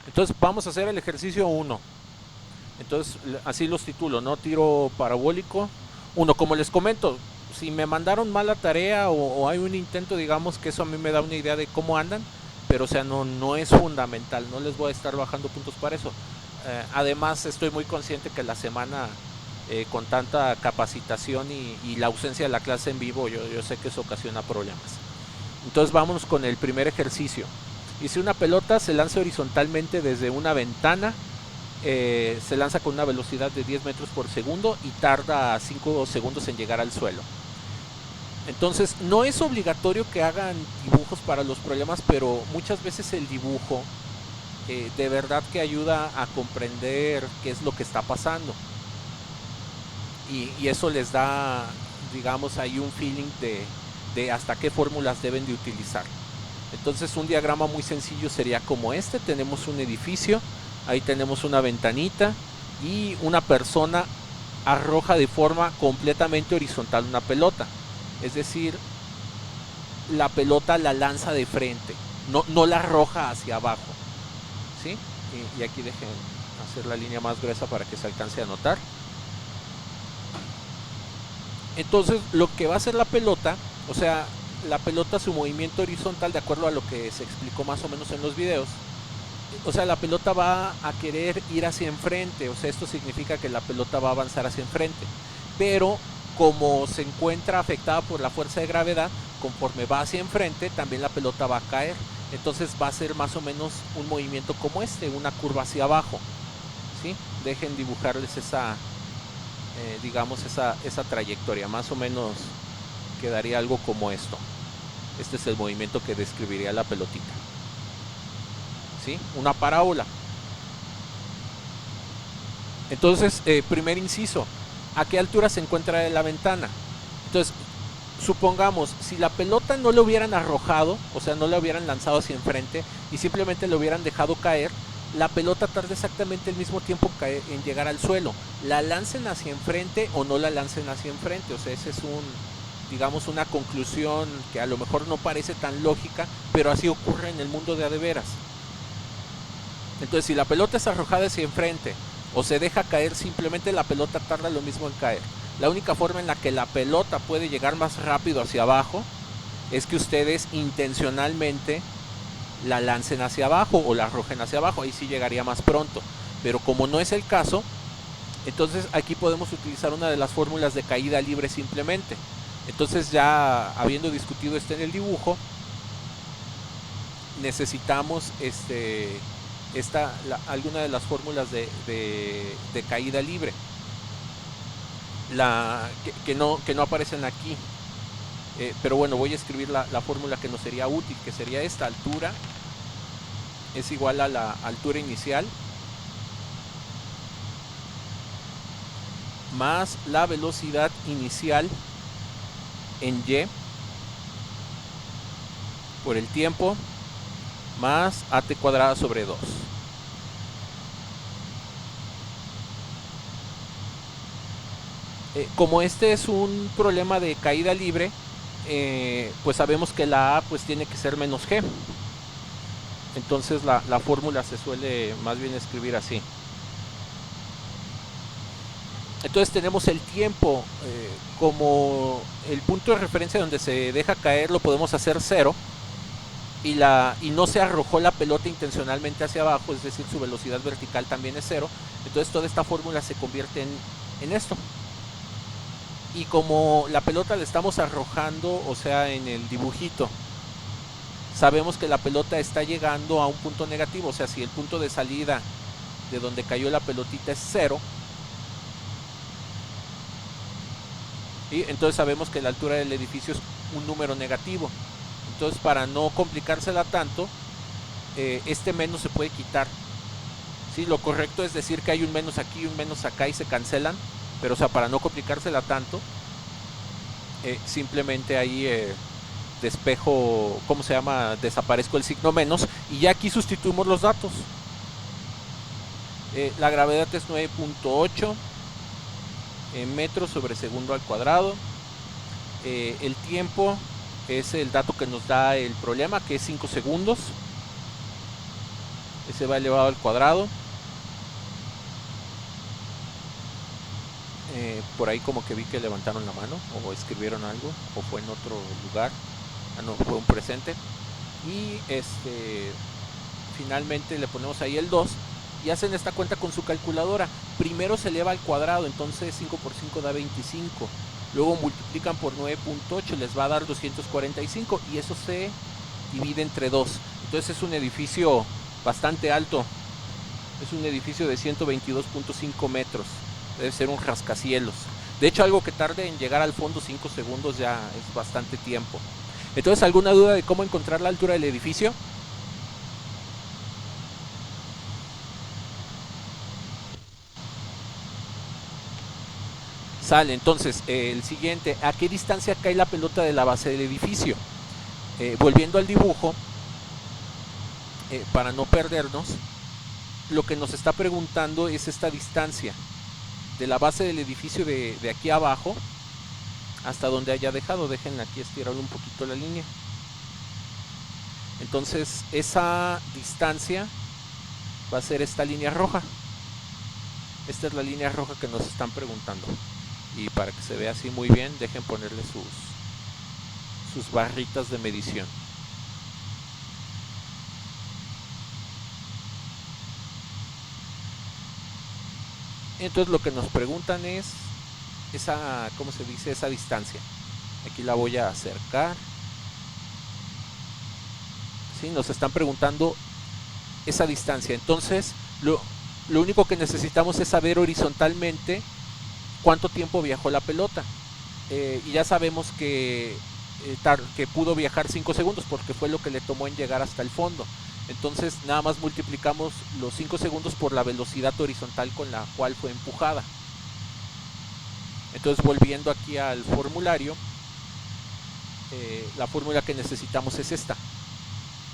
Entonces vamos a hacer el ejercicio 1. Entonces así los titulo, ¿no? Tiro parabólico 1. Como les comento, si me mandaron mala tarea o hay un intento, digamos que eso a mí me da una idea de cómo andan, pero o sea, no es fundamental, no les voy a estar bajando puntos para eso. Además, estoy muy consciente que la semana con tanta capacitación y la ausencia de la clase en vivo, yo sé que eso ocasiona problemas. Entonces vámonos con el primer ejercicio. Y si una pelota se lanza horizontalmente desde una ventana, se lanza con una velocidad de 10 metros por segundo y tarda 5 segundos en llegar al suelo. Entonces no es obligatorio que hagan dibujos para los problemas, pero muchas veces el dibujo de verdad que ayuda a comprender qué es lo que está pasando. Y eso les da, digamos, ahí un feeling de hasta qué fórmulas deben de utilizar. Entonces un diagrama muy sencillo sería como este. Tenemos un edificio, ahí tenemos una ventanita y una persona arroja de forma completamente horizontal una pelota. Es decir, la pelota la lanza de frente, no la arroja hacia abajo. ¿Sí? Y aquí dejen hacer la línea más gruesa para que se alcance a notar. Entonces lo que va a hacer la pelota, o sea, la pelota su movimiento horizontal de acuerdo a lo que se explicó más o menos en los videos, o sea, la pelota va a querer ir hacia enfrente, o sea, esto significa que la pelota va a avanzar hacia enfrente, pero como se encuentra afectada por la fuerza de gravedad, conforme va hacia enfrente, también la pelota va a caer, entonces va a ser más o menos un movimiento como este, una curva hacia abajo, ¿sí? Dejen dibujarles esa, digamos, esa trayectoria, más o menos quedaría algo como esto. Este es el movimiento que describiría la pelotita, ¿sí? Una parábola. Entonces, primer inciso, ¿a qué altura se encuentra la ventana? Entonces, supongamos, si la pelota no le hubieran arrojado, o sea, no la hubieran lanzado hacia enfrente y simplemente le hubieran dejado caer, la pelota tarda exactamente el mismo tiempo en llegar al suelo. La lancen hacia enfrente o no la lancen hacia enfrente. O sea, ese es un, digamos, una conclusión que a lo mejor no parece tan lógica, pero así ocurre en el mundo de a de veras. Entonces, si la pelota es arrojada hacia enfrente o se deja caer, simplemente la pelota tarda lo mismo en caer. La única forma en la que la pelota puede llegar más rápido hacia abajo es que ustedes intencionalmente la lancen hacia abajo o la arrojen hacia abajo. Ahí sí llegaría más pronto. Pero como no es el caso, entonces aquí podemos utilizar una de las fórmulas de caída libre simplemente. Entonces ya habiendo discutido esto en el dibujo, necesitamos alguna de las fórmulas de caída libre, que no aparecen aquí. Pero bueno, voy a escribir la fórmula que nos sería útil, que sería esta: altura es igual a la altura inicial más la velocidad inicial en y por el tiempo más at cuadrada sobre 2. Como este es un problema de caída libre, pues sabemos que la A pues tiene que ser menos G. Entonces la fórmula se suele más bien escribir así. Entonces tenemos el tiempo, como el punto de referencia donde se deja caer lo podemos hacer 0, y no se arrojó la pelota intencionalmente hacia abajo, es decir, su velocidad vertical también es 0. Entonces toda esta fórmula se convierte en esto. Y como la pelota la estamos arrojando, o sea, en el dibujito, sabemos que la pelota está llegando a un punto negativo, o sea, si el punto de salida de donde cayó la pelotita es 0, y entonces sabemos que la altura del edificio es un número negativo. Entonces, para no complicársela tanto, este menos se puede quitar. ¿Sí? Lo correcto es decir que hay un menos aquí y un menos acá y se cancelan, pero o sea, para no complicársela tanto, simplemente ahí despejo, ¿cómo se llama? Desaparezco el signo menos y ya aquí sustituimos los datos. La gravedad es 9.8 metros sobre segundo al cuadrado. El tiempo es el dato que nos da el problema, que es 5 segundos. Ese va elevado al cuadrado. Por ahí como que vi que levantaron la mano o escribieron algo o fue en otro lugar. Ah, no, fue un presente. Y finalmente le ponemos ahí el 2 y hacen esta cuenta con su calculadora. Primero se eleva al cuadrado, entonces 5 por 5 da 25. Luego multiplican por 9.8, les va a dar 245 y eso se divide entre 2. Entonces es un edificio bastante alto. Es un edificio de 122.5 metros. Debe ser un rascacielos. De hecho, algo que tarde en llegar al fondo 5 segundos ya es bastante tiempo. Entonces, ¿alguna duda de cómo encontrar la altura del edificio? Sale, entonces, el siguiente, ¿a qué distancia cae la pelota de la base del edificio? Volviendo al dibujo, para no perdernos, lo que nos está preguntando es esta distancia de la base del edificio de aquí abajo hasta donde haya dejado. Déjenme aquí estirar un poquito la línea. Entonces, esa distancia va a ser esta línea roja. Esta es la línea roja que nos están preguntando. Y para que se vea así muy bien, dejen ponerle sus barritas de medición. Entonces lo que nos preguntan es esa, ¿cómo se dice? Esa distancia. Aquí la voy a acercar. ¿Sí? Nos están preguntando esa distancia. Entonces, lo único que necesitamos es saber horizontalmente cuánto tiempo viajó la pelota. Y ya sabemos que pudo viajar 5 segundos porque fue lo que le tomó en llegar hasta el fondo. Entonces nada más multiplicamos los 5 segundos por la velocidad horizontal con la cual fue empujada. Entonces, volviendo aquí al formulario, la fórmula que necesitamos es esta.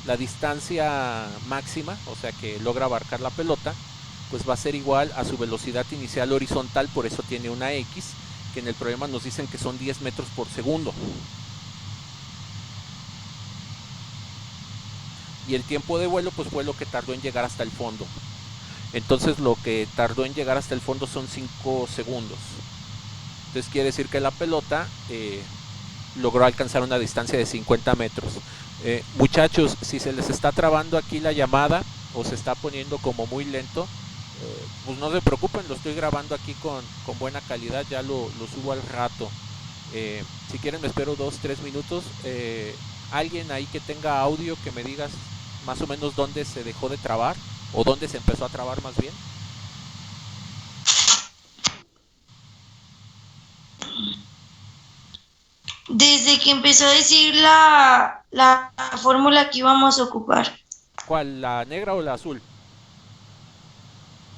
La distancia máxima, o sea que logra abarcar la pelota, pues va a ser igual a su velocidad inicial horizontal, por eso tiene una X, que en el problema nos dicen que son 10 metros por segundo. Y el tiempo de vuelo pues fue lo que tardó en llegar hasta el fondo. Entonces lo que tardó en llegar hasta el fondo son 5 segundos. Entonces quiere decir que la pelota logró alcanzar una distancia de 50 metros. Muchachos, si se les está trabando aquí la llamada o se está poniendo como muy lento, pues no se preocupen, lo estoy grabando aquí con buena calidad, ya lo subo al rato. Si quieren me espero 2-3 minutos. Alguien ahí que tenga audio que me digas más o menos dónde se dejó de trabar o dónde se empezó a trabar más bien. Desde que empezó a decir la fórmula que íbamos a ocupar. ¿Cuál? ¿La negra o la azul?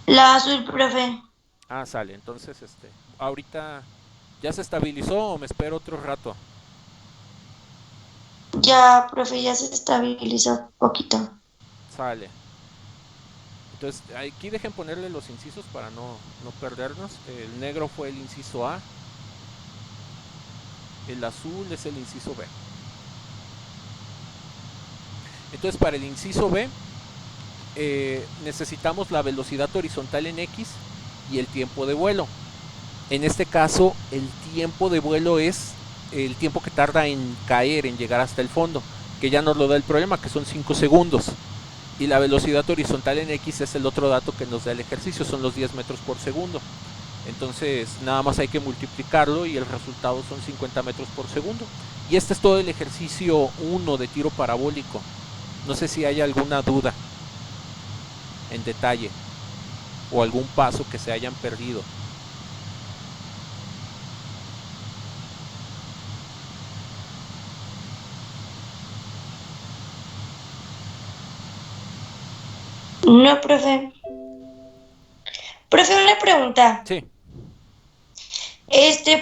La azul, profe. Ah, sale. Entonces, ahorita ya se estabilizó o me espero otro rato. Ya, profe, ya se estabilizó un poquito. Sale. Entonces, aquí dejen ponerle los incisos para no perdernos. El negro fue el inciso A. El azul es el inciso B. Entonces, para el inciso B, necesitamos la velocidad horizontal en X y el tiempo de vuelo. En este caso, el tiempo de vuelo es el tiempo que tarda en caer, en llegar hasta el fondo, que ya nos lo da el problema, que son 5 segundos. Y la velocidad horizontal en X es el otro dato que nos da el ejercicio, son los 10 metros por segundo. Entonces, nada más hay que multiplicarlo y el resultado son 50 metros por segundo. Y este es todo el ejercicio 1 de tiro parabólico. No sé si hay alguna duda en detalle o algún paso que se hayan perdido. No, profe. Profe, una pregunta. Sí,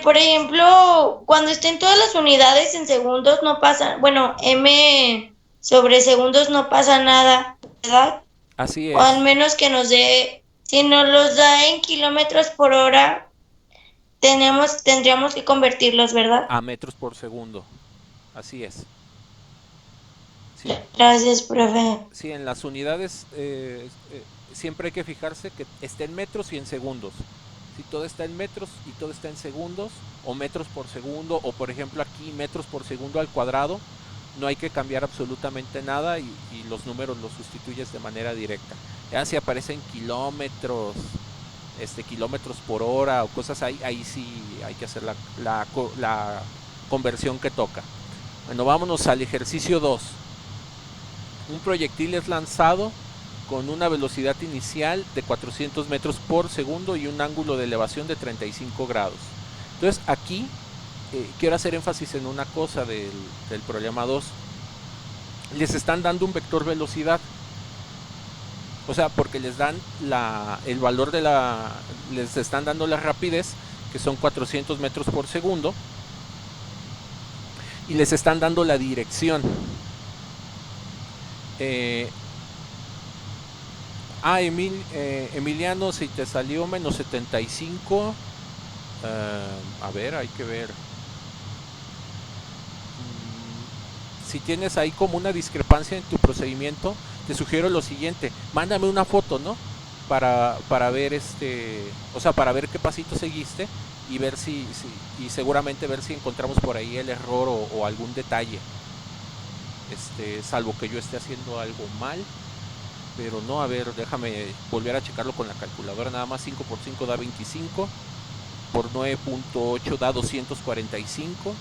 Por ejemplo, cuando estén todas las unidades en segundos no pasa, bueno, M sobre segundos no pasa nada, ¿verdad? así O al es. menos que nos dé, si nos los da en kilómetros por hora, tendríamos que convertirlos, ¿verdad? A metros por segundo. Así es. Sí, Gracias, profe. sí, en las unidades siempre hay que fijarse que esté en metros y en segundos. Si todo está en metros y todo está en segundos, o metros por segundo, o por ejemplo aquí metros por segundo al cuadrado, no hay que cambiar absolutamente nada y los números los sustituyes de manera directa. Ya si aparecen kilómetros, kilómetros por hora o cosas ahí, ahí sí hay que hacer la conversión que toca. Bueno, vámonos al ejercicio 2. Un proyectil es lanzado con una velocidad inicial de 400 metros por segundo y un ángulo de elevación de 35 grados. Entonces aquí quiero hacer énfasis en una cosa del problema 2. Les están dando un vector velocidad. O sea, porque les dan el valor les están dando la rapidez, que son 400 metros por segundo, y les están dando la dirección. Emiliano, si te salió menos 75, a ver, hay que ver. Si tienes ahí como una discrepancia en tu procedimiento, te sugiero lo siguiente: mándame una foto, ¿no? Para ver o sea, para ver qué pasito seguiste y ver y seguramente ver si encontramos por ahí el error o algún detalle. Salvo que yo esté haciendo algo mal, pero no, a ver, déjame volver a checarlo con la calculadora. Nada más 5 por 5 da 25, por 9.8 da 245,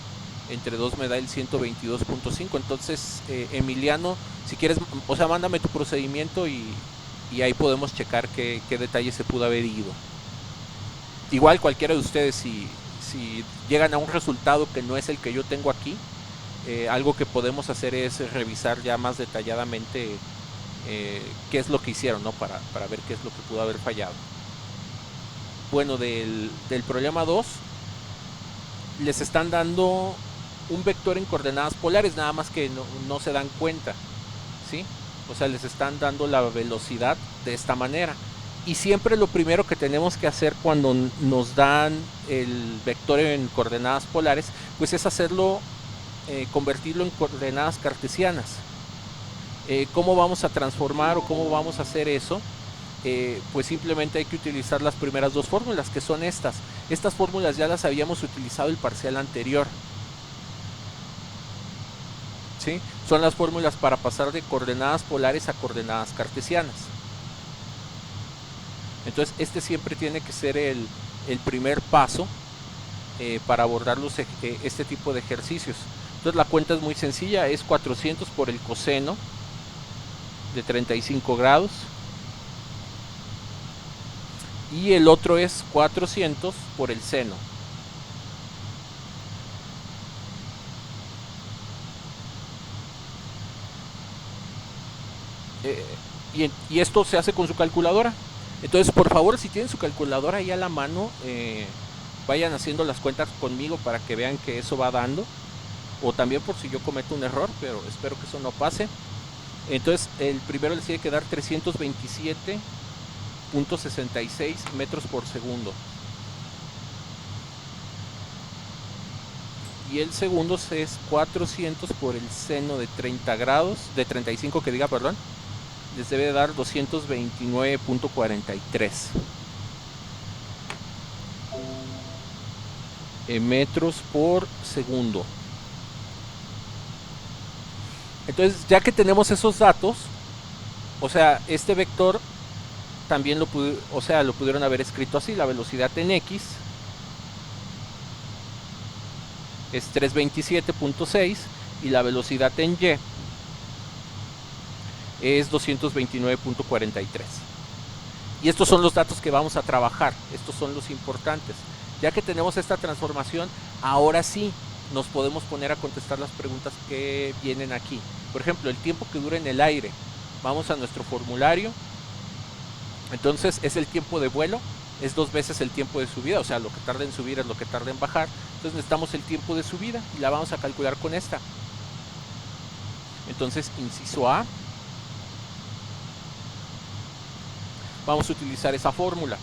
entre 2 me da el 122.5. Entonces, Emiliano, si quieres, o sea, mándame tu procedimiento y ahí podemos checar qué detalle se pudo haber ido. Igual cualquiera de ustedes, si llegan a un resultado que no es el que yo tengo aquí, algo que podemos hacer es revisar ya más detalladamente qué es lo que hicieron, ¿no? Para ver qué es lo que pudo haber fallado. Bueno, del problema 2, les están dando un vector en coordenadas polares, nada más que no se dan cuenta, ¿sí? O sea, les están dando la velocidad de esta manera. Y siempre lo primero que tenemos que hacer cuando nos dan el vector en coordenadas polares, pues es hacerlo, convertirlo en coordenadas cartesianas. ¿Cómo vamos a transformar o cómo vamos a hacer eso? Pues simplemente hay que utilizar las primeras dos fórmulas, que son estas. Estas fórmulas ya las habíamos utilizado el parcial anterior, ¿sí? Son las fórmulas para pasar de coordenadas polares a coordenadas cartesianas. Entonces siempre tiene que ser el primer paso para abordar este tipo de ejercicios. Entonces la cuenta es muy sencilla, es 400 por el coseno de 35 grados y el otro es 400 por el seno. Y esto se hace con su calculadora. Entonces, por favor, si tienen su calculadora ahí a la mano, vayan haciendo las cuentas conmigo para que vean que eso va dando. O también por si yo cometo un error, pero espero que eso no pase. Entonces, el primero les tiene que dar 327.66 metros por segundo. Y el segundo es 400 por el seno de 30 grados, de 35 que diga, perdón. Les debe dar 229.43 metros por segundo. Entonces, ya que tenemos esos datos, o sea, este vector también lo pudieron haber escrito así: la velocidad en X es 327.6 y la velocidad en Y es 229.43. Y estos son los datos que vamos a trabajar, estos son los importantes. Ya que tenemos esta transformación, ahora sí nos podemos poner a contestar las preguntas que vienen aquí. Por ejemplo, el tiempo que dura en el aire. Vamos a nuestro formulario. Entonces es el tiempo de vuelo, es 2 veces el tiempo de subida, o sea, lo que tarda en subir es lo que tarda en bajar. Entonces necesitamos el tiempo de subida y la vamos a calcular con esta. Entonces, inciso A, vamos a utilizar esa fórmula.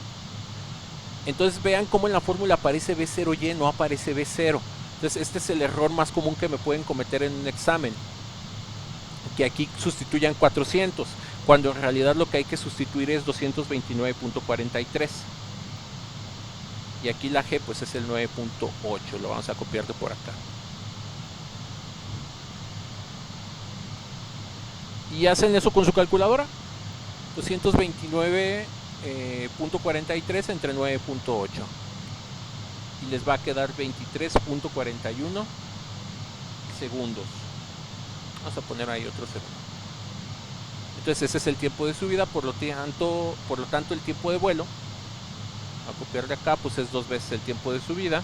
Entonces vean cómo en la fórmula aparece B0Y, no aparece B0. Entonces este es el error más común que me pueden cometer en un examen. que aquí sustituyan 400, cuando en realidad lo que hay que sustituir es 229.43. Y aquí la G pues es el 9.8, lo vamos a copiar de por acá. Y hacen eso con su calculadora. 229.43 entre 9.8. Y les va a quedar 23.41 segundos. Vamos a poner ahí otro segundo. Entonces ese es el tiempo de subida, por lo tanto el tiempo de vuelo, a copiar de acá, pues es 2 veces el tiempo de subida.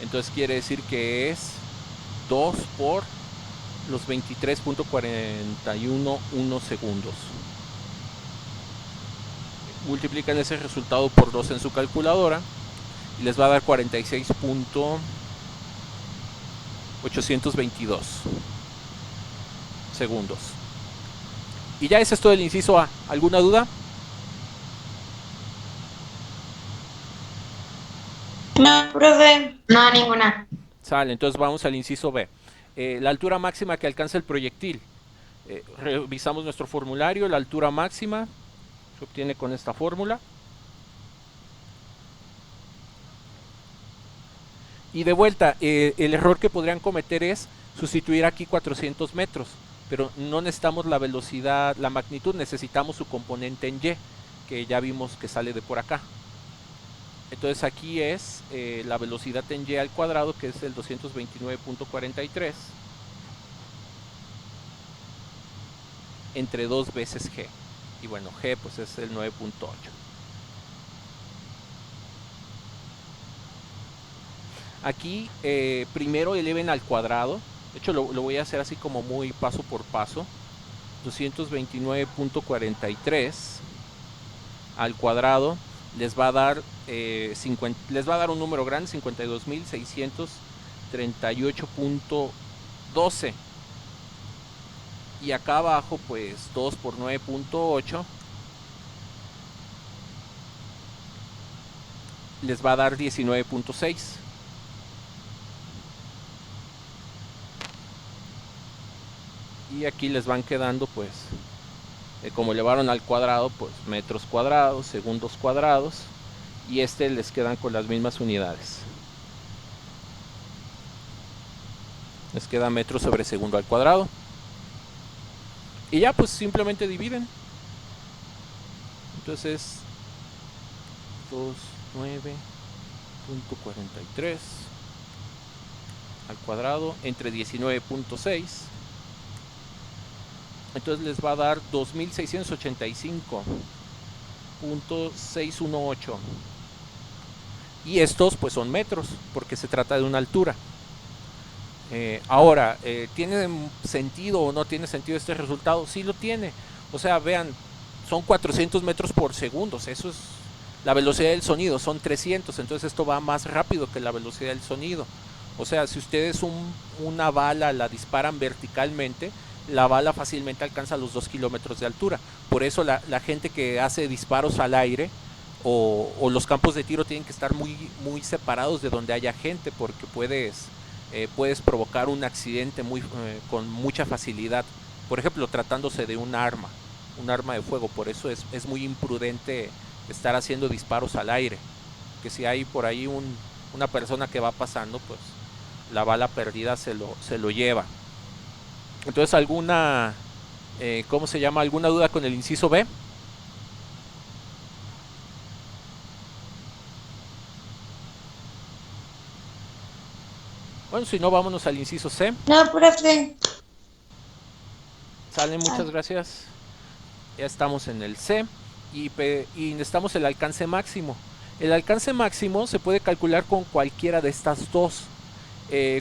Entonces quiere decir que es 2 por los 23.41 segundos. Multiplican ese resultado por 2 en su calculadora y les va a dar 46.822 segundos. Y ya ese es todo el inciso A. ¿Alguna duda? No, profe. No, ninguna. Sale, entonces vamos al inciso B. La altura máxima que alcanza el proyectil. Revisamos nuestro formulario. La altura máxima se obtiene con esta fórmula. Y de vuelta, el error que podrían cometer es sustituir aquí 400 metros. Pero no necesitamos la velocidad, la magnitud, necesitamos su componente en Y, que ya vimos que sale de por acá. Entonces aquí es la velocidad en Y al cuadrado, que es el 229.43, entre 2 veces G. Y bueno, G pues es el 9.8. Aquí primero eleven al cuadrado. De hecho lo voy a hacer así como muy paso por paso. 229.43 al cuadrado les va a dar les va a dar un número grande, 52.638.12. Y acá abajo pues 2 por 9.8 les va a dar 19.6. Y aquí les van quedando pues como elevaron al cuadrado, pues metros cuadrados, segundos cuadrados, y les quedan con las mismas unidades. Les queda metros sobre segundo al cuadrado. Y ya pues simplemente dividen. Entonces 29.43 al cuadrado entre 19.6. Entonces les va a dar 2685.618. Y estos pues son metros, porque se trata de una altura. Ahora, ¿tiene sentido o no tiene sentido este resultado? Sí lo tiene. O sea, vean, son 400 metros por segundo. Eso es la velocidad del sonido, son 300. Entonces esto va más rápido que la velocidad del sonido. O sea, si ustedes una bala la disparan verticalmente, la bala fácilmente alcanza los 2 kilómetros de altura. Por eso la gente que hace disparos al aire o los campos de tiro tienen que estar muy, muy separados de donde haya gente, porque puedes provocar un accidente con mucha facilidad. Por ejemplo, tratándose de un arma de fuego. Por eso es muy imprudente estar haciendo disparos al aire. Que si hay por ahí una persona que va pasando, pues la bala perdida se lo lleva. Entonces, ¿alguna duda con el inciso B? Bueno, si no, vámonos al inciso C. No, profe. Sale, muchas gracias. Ya estamos en el C y necesitamos el alcance máximo. El alcance máximo se puede calcular con cualquiera de estas dos.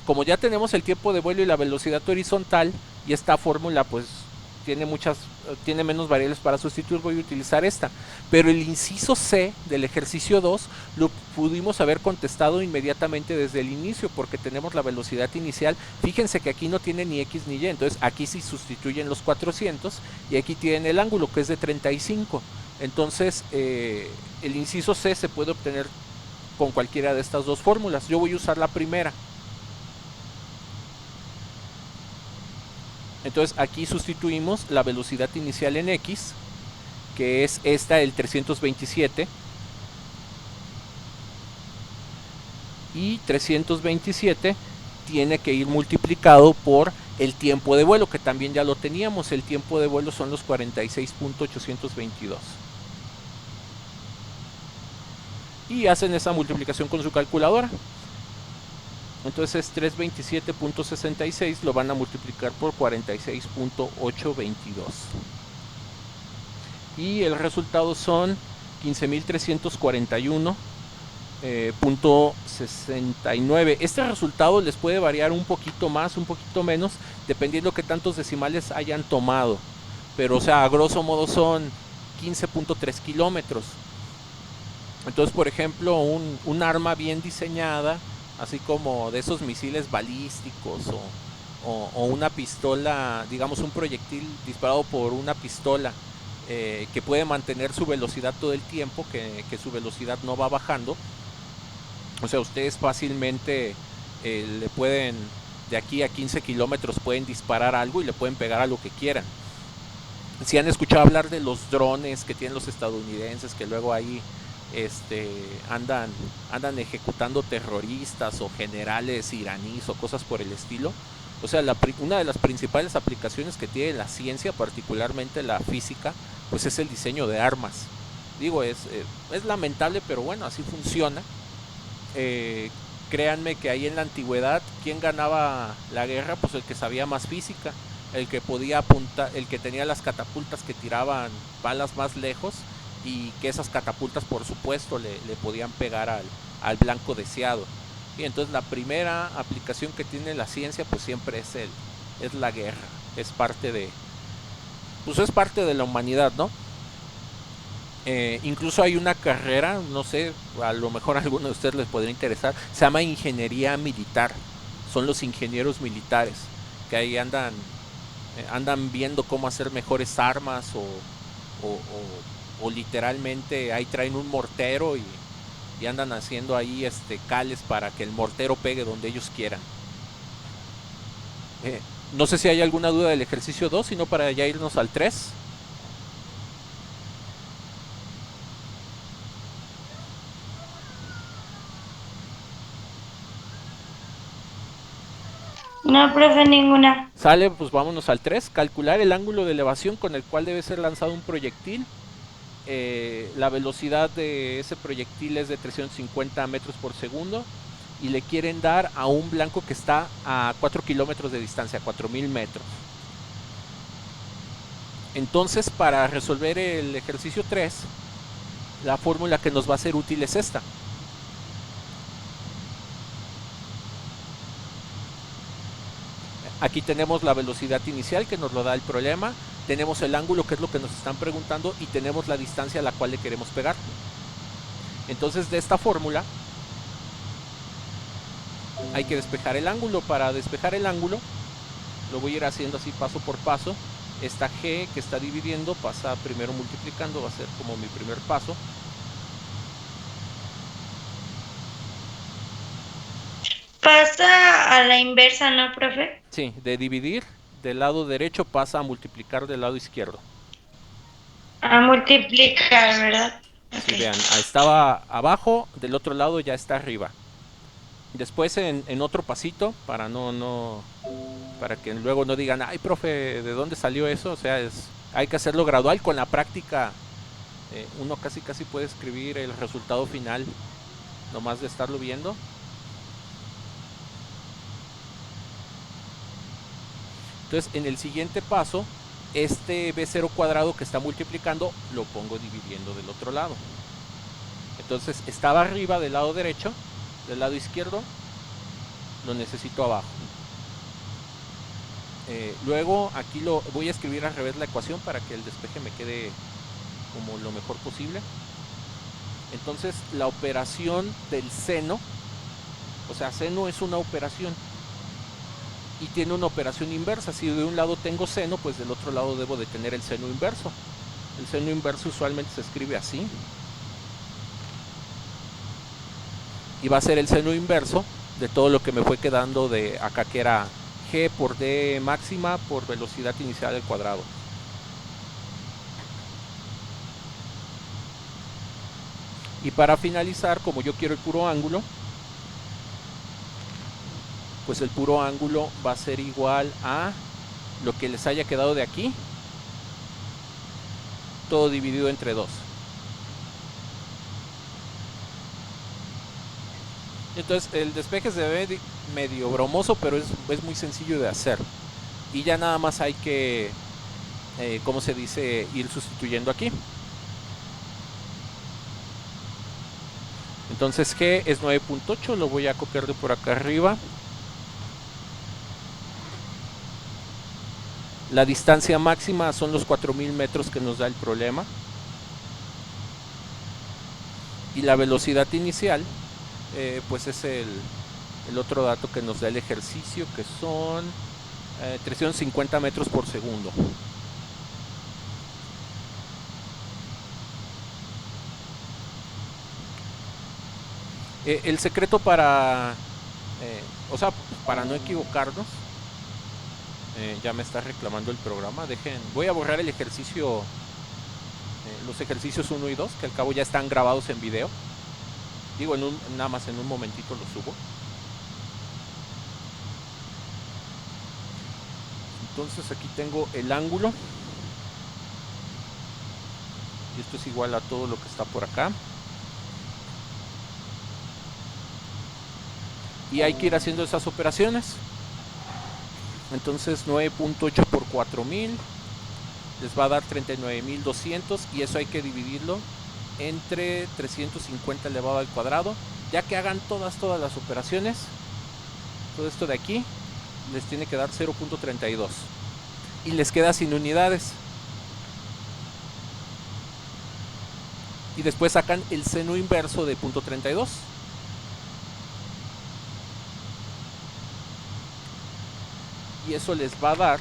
Como ya tenemos el tiempo de vuelo y la velocidad horizontal, y esta fórmula pues tiene menos variables para sustituir, voy a utilizar esta. Pero el inciso C del ejercicio 2 lo pudimos haber contestado inmediatamente desde el inicio, porque tenemos la velocidad inicial. Fíjense que aquí no tiene ni X ni Y, entonces aquí sí sustituyen los 400 y aquí tienen el ángulo que es de 35. Entonces el inciso C se puede obtener con cualquiera de estas dos fórmulas. Yo voy a usar la primera. Entonces aquí sustituimos la velocidad inicial en X, que es esta, el 327. Y 327 tiene que ir multiplicado por el tiempo de vuelo, que también ya lo teníamos. El tiempo de vuelo son los 46.822. Y hacen esa multiplicación con su calculadora. Entonces 327.66 lo van a multiplicar por 46.822. Y el resultado son 15.341.69. Este resultado les puede variar un poquito más, un poquito menos, dependiendo qué tantos decimales hayan tomado. Pero, o sea, a grosso modo son 15.3 kilómetros. Entonces, por ejemplo, un arma bien diseñada, así como de esos misiles balísticos o una pistola, digamos un proyectil disparado por una pistola, que puede mantener su velocidad todo el tiempo, que su velocidad no va bajando. O sea, ustedes fácilmente le pueden, de aquí a 15 kilómetros pueden disparar algo y le pueden pegar a lo que quieran. Si han escuchado hablar de los drones que tienen los estadounidenses, que luego ahí andan ejecutando terroristas o generales iraníes o cosas por el estilo. O sea, una de las principales aplicaciones que tiene la ciencia, particularmente la física, pues es el diseño de armas. Digo, es lamentable, pero bueno, así funciona. Créanme que ahí en la antigüedad, ¿quién ganaba la guerra? Pues el que sabía más física, el que podía apuntar, el que tenía las catapultas que tiraban balas más lejos, y que esas catapultas, por supuesto, le podían pegar al blanco deseado. Y entonces la primera aplicación que tiene la ciencia, pues siempre es la guerra. Es parte de la humanidad, ¿no? Incluso hay una carrera, no sé, a lo mejor a alguno de ustedes les podría interesar, se llama ingeniería militar. Son los ingenieros militares que ahí andan viendo cómo hacer mejores armas o literalmente ahí traen un mortero y andan haciendo ahí cales para que el mortero pegue donde ellos quieran. No sé si hay alguna duda del ejercicio 2, sino para ya irnos al 3. No, profe, ninguna. Sale, pues vámonos al 3. Calcular el ángulo de elevación con el cual debe ser lanzado un proyectil. La velocidad de ese proyectil es de 350 metros por segundo y le quieren dar a un blanco que está a 4 kilómetros de distancia, 4000 metros. Entonces, para resolver el ejercicio 3, la fórmula que nos va a ser útil es esta. Aquí tenemos la velocidad inicial que nos lo da el problema, tenemos el ángulo, que es lo que nos están preguntando, y tenemos la distancia a la cual le queremos pegar. Entonces, de esta fórmula hay que despejar el ángulo. Para despejar el ángulo lo voy a ir haciendo así paso por paso. Esta G que está dividiendo pasa primero multiplicando, va a ser como mi primer paso. Pasa a la inversa, ¿no, profe? Sí, de dividir del lado derecho pasa a multiplicar del lado izquierdo. A multiplicar, ¿verdad? Sí, Okay. vean, estaba abajo, del otro lado ya está arriba. Después en otro pasito, para para que luego no digan, ay, profe, ¿de dónde salió eso? O sea, hay que hacerlo gradual. Con la práctica uno casi puede escribir el resultado final nomás de estarlo viendo. Entonces, en el siguiente paso, este B0 cuadrado que está multiplicando lo pongo dividiendo del otro lado. Entonces, estaba arriba del lado derecho, del lado izquierdo lo necesito abajo. Luego aquí lo voy a escribir al revés la ecuación para que el despeje me quede como lo mejor posible. Entonces, la operación del seno, o sea, seno es una operación y tiene una operación inversa. Si de un lado tengo seno, pues del otro lado debo de tener el seno inverso. El seno inverso usualmente se escribe así, y va a ser el seno inverso de todo lo que me fue quedando de acá, que era G por D máxima por velocidad inicial al cuadrado. Y para finalizar, como yo quiero el puro ángulo, pues el puro ángulo va a ser igual a lo que les haya quedado de aquí, todo dividido entre 2. Entonces el despeje se ve medio bromoso, pero es muy sencillo de hacer. Y ya nada más hay que, ¿cómo se dice?, ir sustituyendo aquí. Entonces G es 9.8, lo voy a copiar de por acá arriba. La distancia máxima son los 4000 metros que nos da el problema. Y la velocidad inicial, pues es el otro dato que nos da el ejercicio, que son 350 metros por segundo. El secreto para, o sea, para no equivocarnos, ya me está reclamando el programa. Voy a borrar el ejercicio, los ejercicios 1 y 2, que al cabo ya están grabados en video. Digo, nada más en un momentito los subo. Entonces aquí tengo el ángulo. Y esto es igual a todo lo que está por acá. Y hay que ir haciendo esas operaciones. Entonces 9.8 por 4000 les va a dar 39.200, y eso hay que dividirlo entre 350 elevado al cuadrado. Ya que hagan todas las operaciones, todo esto de aquí les tiene que dar 0.32 y les queda sin unidades. Y después sacan el seno inverso de 0.32. Y eso les va a dar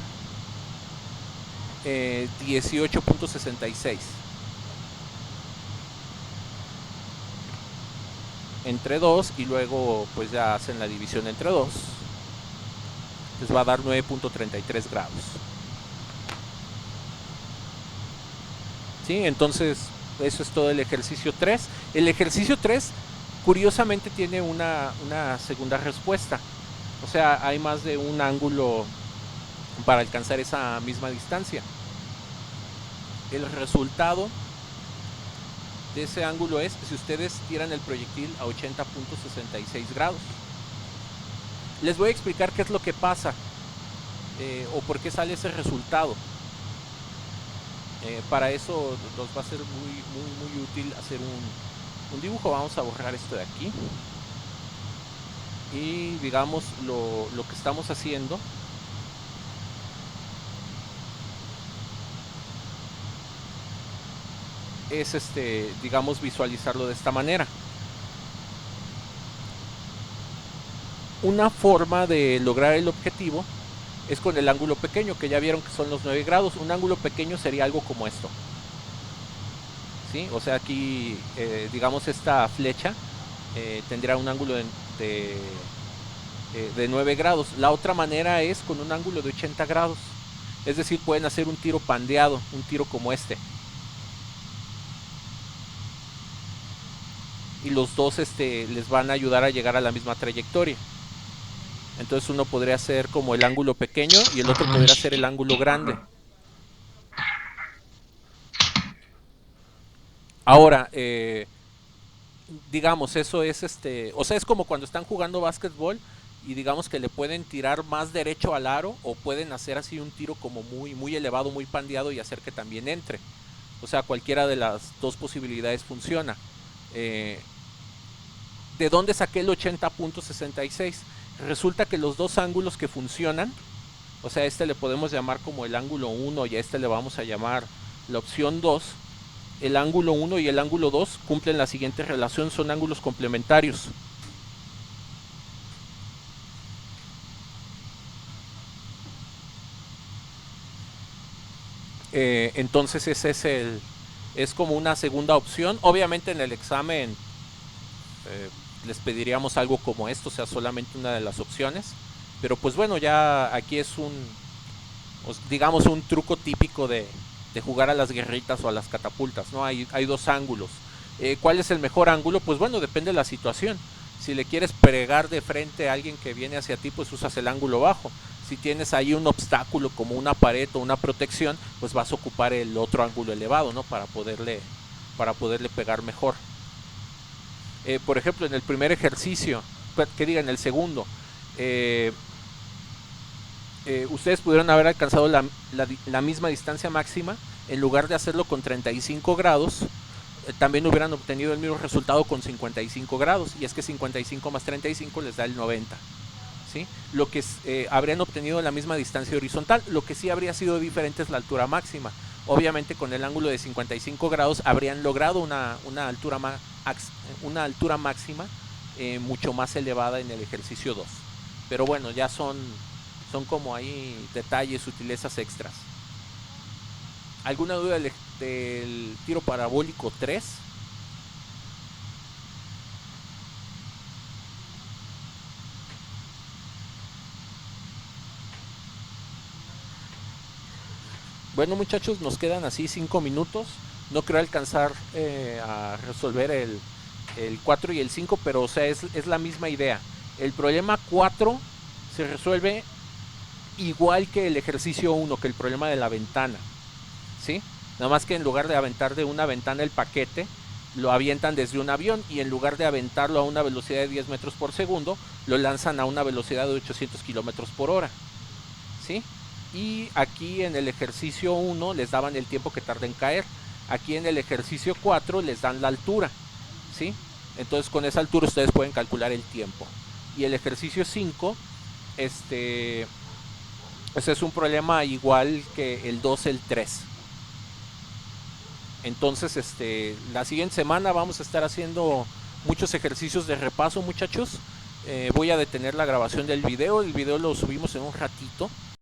18.66 entre 2, y luego pues ya hacen la división entre 2. Les va a dar 9.33 grados. ¿Sí? Entonces eso es todo el ejercicio 3. El ejercicio 3 curiosamente tiene una segunda respuesta. O sea, hay más de un ángulo para alcanzar esa misma distancia. El resultado de ese ángulo es si ustedes tiran el proyectil a 80.66 grados. Les voy a explicar qué es lo que pasa, o por qué sale ese resultado. Para eso nos va a ser muy útil hacer un dibujo. Vamos a borrar esto de aquí. Y digamos lo que estamos haciendo es digamos visualizarlo de esta manera. Una forma de lograr el objetivo es con el ángulo pequeño, que ya vieron que son los 9 grados. Un ángulo pequeño sería algo como esto, ¿sí? O sea, aquí digamos esta flecha tendrá un ángulo de 9 grados. La otra manera es con un ángulo de 80 grados. Es decir, pueden hacer un tiro pandeado, un tiro como este. Y los dos les van a ayudar a llegar a la misma trayectoria. Entonces uno podría hacer como el ángulo pequeño y el otro podría hacer el ángulo grande. Ahora, digamos, eso es o sea, es como cuando están jugando básquetbol y digamos que le pueden tirar más derecho al aro, o pueden hacer así un tiro como muy elevado, muy pandeado, y hacer que también entre. O sea, cualquiera de las dos posibilidades funciona. ¿De dónde saqué el 80.66? Resulta que los dos ángulos que funcionan, o sea, le podemos llamar como el ángulo 1 y a le vamos a llamar la opción 2. El ángulo 1 y el ángulo 2 cumplen la siguiente relación, son ángulos complementarios. Entonces ese es como una segunda opción. Obviamente en el examen les pediríamos algo como esto, o sea, solamente una de las opciones, Pero pues bueno, ya aquí es digamos, un truco típico de jugar a las guerritas o a las catapultas, ¿no? Hay dos ángulos. ¿Cuál es el mejor ángulo? Pues bueno, depende de la situación. Si le quieres pegar de frente a alguien que viene hacia ti, pues usas el ángulo bajo. Si tienes ahí un obstáculo como una pared o una protección, pues vas a ocupar el otro ángulo elevado, ¿no? Para poderle pegar mejor. Por ejemplo, en el primer ejercicio, que diga en el segundo, ustedes pudieron haber alcanzado la misma distancia máxima. En lugar de hacerlo con 35 grados, también hubieran obtenido el mismo resultado con 55 grados. Y es que 55 más 35 les da el 90. ¿Sí? Lo que habrían obtenido la misma distancia horizontal. Lo que sí habría sido diferente es la altura máxima. Obviamente con el ángulo de 55 grados habrían logrado una altura máxima mucho más elevada en el ejercicio 2. Pero bueno, ya son como ahí detalles, sutilezas extras. ¿Alguna duda del tiro parabólico 3? Bueno, muchachos, nos quedan así 5 minutos. No creo alcanzar a resolver el 4 y el 5, pero o sea, es la misma idea. El problema 4 se resuelve igual que el ejercicio 1, que el problema de la ventana, ¿sí? Nada más que en lugar de aventar de una ventana el paquete, lo avientan desde un avión, y en lugar de aventarlo a una velocidad de 10 metros por segundo, lo lanzan a una velocidad de 800 kilómetros por hora, ¿sí? Y aquí en el ejercicio 1 les daban el tiempo que tarda en caer. Aquí en el ejercicio 4 les dan la altura, ¿sí? Entonces con esa altura ustedes pueden calcular el tiempo. Y el ejercicio 5, ese es un problema igual que el 2, el 3. Entonces, la siguiente semana vamos a estar haciendo muchos ejercicios de repaso, muchachos. Voy a detener la grabación del video. El video lo subimos en un ratito.